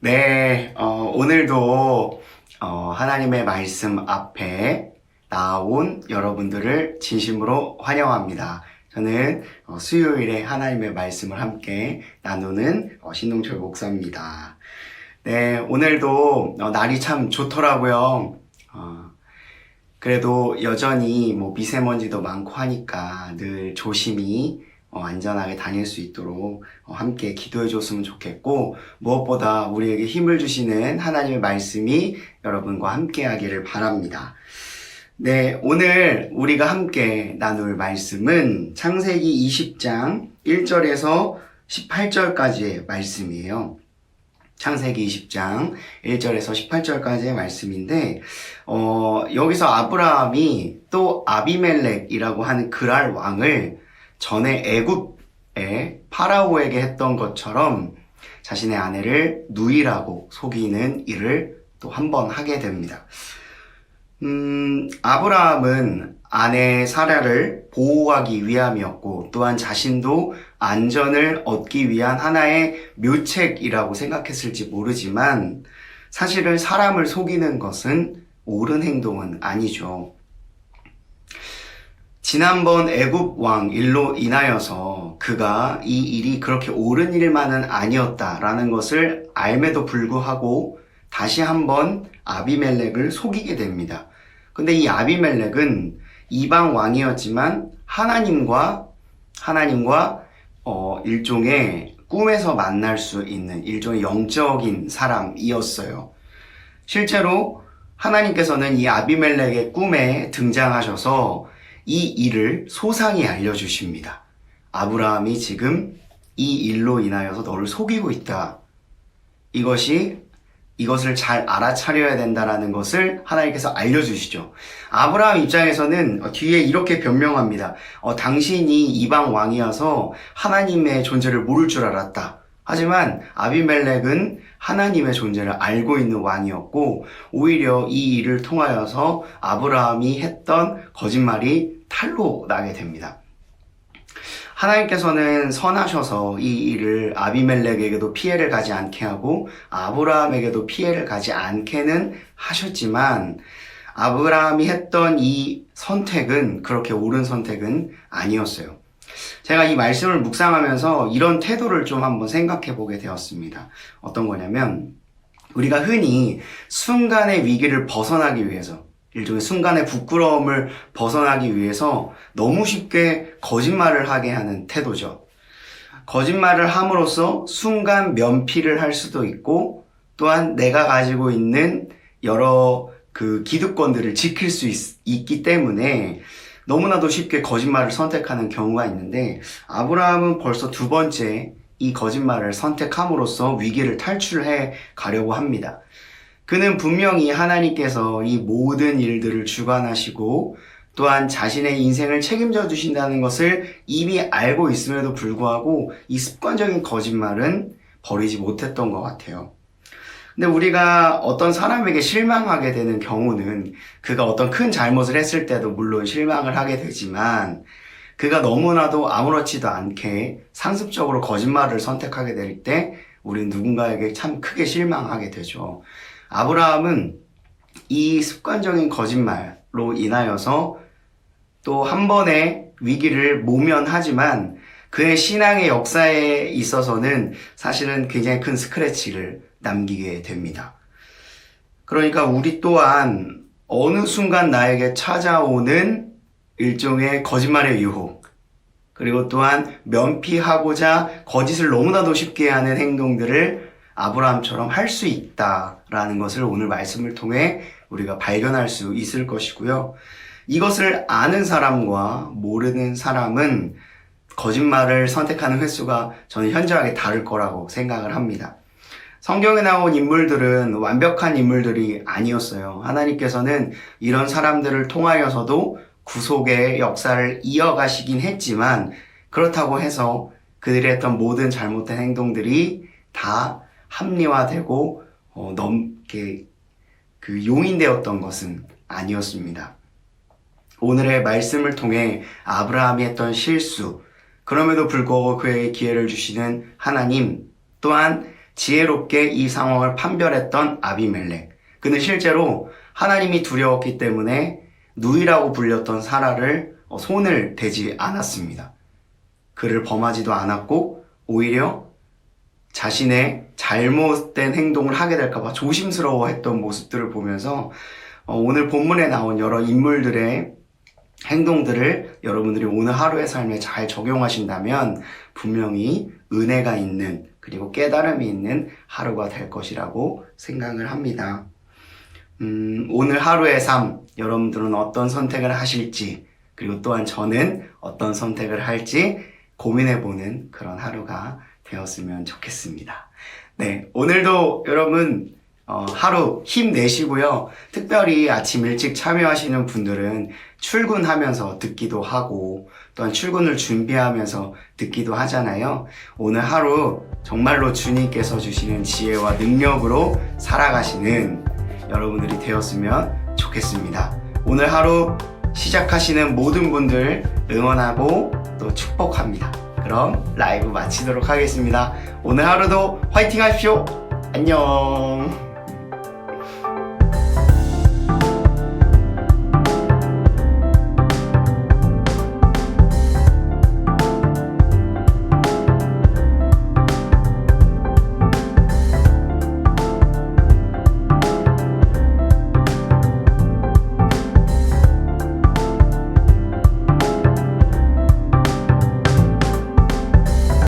네, 오늘도 하나님의 말씀 앞에 나온 여러분들을 진심으로 환영합니다. 저는 수요일에 하나님의 말씀을 함께 나누는 신동철 목사입니다. 네, 오늘도 날이 참 좋더라고요. 그래도 여전히 미세먼지도 많고 하니까 늘 조심히 안전하게 다닐 수 있도록 함께 기도해 줬으면 좋겠고, 무엇보다 우리에게 힘을 주시는 하나님의 말씀이 여러분과 함께 하기를 바랍니다. 네, 오늘 우리가 함께 나눌 말씀은 창세기 20장 1절에서 18절까지의 말씀이에요. 창세기 20장 1절에서 18절까지의 말씀인데, 여기서 아브라함이 또 아비멜렉이라고 하는 그랄 왕을 전에 애굽의 파라오에게 했던 것처럼 자신의 아내를 누이라고 속이는 일을 또 한 번 하게 됩니다. 아브라함은 아내 사라를 보호하기 위함이었고, 또한 자신도 안전을 얻기 위한 하나의 묘책이라고 생각했을지 모르지만, 사실은 사람을 속이는 것은 옳은 행동은 아니죠. 지난번 애굽 왕 일로 인하여서 그가 이 일이 그렇게 옳은 일만은 아니었다라는 것을 알매도 불구하고 다시 한번 아비멜렉을 속이게 됩니다. 근데 이 아비멜렉은 이방 왕이었지만 하나님과 일종의 꿈에서 만날 수 있는 일종의 영적인 사람이었어요. 실제로 하나님께서는 이 아비멜렉의 꿈에 등장하셔서 이 일을 소상히 알려주십니다. 아브라함이 지금 이 일로 인하여서 너를 속이고 있다. 이것을 잘 알아차려야 된다라는 것을 하나님께서 알려주시죠. 아브라함 입장에서는 뒤에 이렇게 변명합니다. 당신이 이방 왕이어서 하나님의 존재를 모를 줄 알았다. 하지만 아비멜렉은 하나님의 존재를 알고 있는 왕이었고, 오히려 이 일을 통하여서 아브라함이 했던 거짓말이 탈로 나게 됩니다. 하나님께서는 선하셔서 이 일을 아비멜렉에게도 피해를 가지 않게 하고 아브라함에게도 피해를 가지 않게는 하셨지만, 아브라함이 했던 이 선택은 그렇게 옳은 선택은 아니었어요. 제가 이 말씀을 묵상하면서 이런 태도를 좀 한번 생각해 보게 되었습니다. 어떤 거냐면, 우리가 흔히 순간의 위기를 벗어나기 위해서, 일종의 순간의 부끄러움을 벗어나기 위해서 너무 쉽게 거짓말을 하게 하는 태도죠. 거짓말을 함으로써 순간 면피를 할 수도 있고, 또한 내가 가지고 있는 여러 기득권들을 지킬 수 있기 때문에 너무나도 쉽게 거짓말을 선택하는 경우가 있는데, 아브라함은 벌써 두 번째 이 거짓말을 선택함으로써 위기를 탈출해 가려고 합니다. 그는 분명히 하나님께서 이 모든 일들을 주관하시고 또한 자신의 인생을 책임져 주신다는 것을 이미 알고 있음에도 불구하고 이 습관적인 거짓말은 버리지 못했던 것 같아요. 근데 우리가 어떤 사람에게 실망하게 되는 경우는 그가 어떤 큰 잘못을 했을 때도 물론 실망을 하게 되지만, 그가 너무나도 아무렇지도 않게 상습적으로 거짓말을 선택하게 될 때 우리는 누군가에게 참 크게 실망하게 되죠. 아브라함은 이 습관적인 거짓말로 인하여서 또 한 번의 위기를 모면하지만 그의 신앙의 역사에 있어서는 사실은 굉장히 큰 스크래치를 남기게 됩니다. 그러니까 우리 또한 어느 순간 나에게 찾아오는 일종의 거짓말의 유혹, 그리고 또한 면피하고자 거짓을 너무나도 쉽게 하는 행동들을 아브라함처럼 할 수 있다라는 것을 오늘 말씀을 통해 우리가 발견할 수 있을 것이고요. 이것을 아는 사람과 모르는 사람은 거짓말을 선택하는 횟수가 저는 현저하게 다를 거라고 생각을 합니다. 성경에 나온 인물들은 완벽한 인물들이 아니었어요. 하나님께서는 이런 사람들을 통하여서도 구속의 역사를 이어가시긴 했지만, 그렇다고 해서 그들이 했던 모든 잘못된 행동들이 다 합리화되고 넘게 용인되었던 것은 아니었습니다. 오늘의 말씀을 통해 아브라함이 했던 실수, 그럼에도 불구하고 그에게 기회를 주시는 하나님, 또한 지혜롭게 이 상황을 판별했던 아비멜렉. 그는 실제로 하나님이 두려웠기 때문에 누이라고 불렸던 사라를 손을 대지 않았습니다. 그를 범하지도 않았고 오히려 자신의 잘못된 행동을 하게 될까봐 조심스러워했던 모습들을 보면서 오늘 본문에 나온 여러 인물들의 행동들을 여러분들이 오늘 하루의 삶에 잘 적용하신다면 분명히 은혜가 있는 그리고 깨달음이 있는 하루가 될 것이라고 생각을 합니다. 오늘 하루의 삶 여러분들은 어떤 선택을 하실지 그리고 또한 저는 어떤 선택을 할지 고민해보는 그런 하루가 되었으면 좋겠습니다. 네, 오늘도 여러분 하루 힘내시고요. 특별히 아침 일찍 참여하시는 분들은 출근하면서 듣기도 하고 또한 출근을 준비하면서 듣기도 하잖아요. 오늘 하루 정말로 주님께서 주시는 지혜와 능력으로 살아가시는 여러분들이 되었으면 좋겠습니다. 오늘 하루 시작하시는 모든 분들 응원하고 또 축복합니다. 그럼 라이브 마치도록 하겠습니다. 오늘 하루도 화이팅 하십시오. 안녕.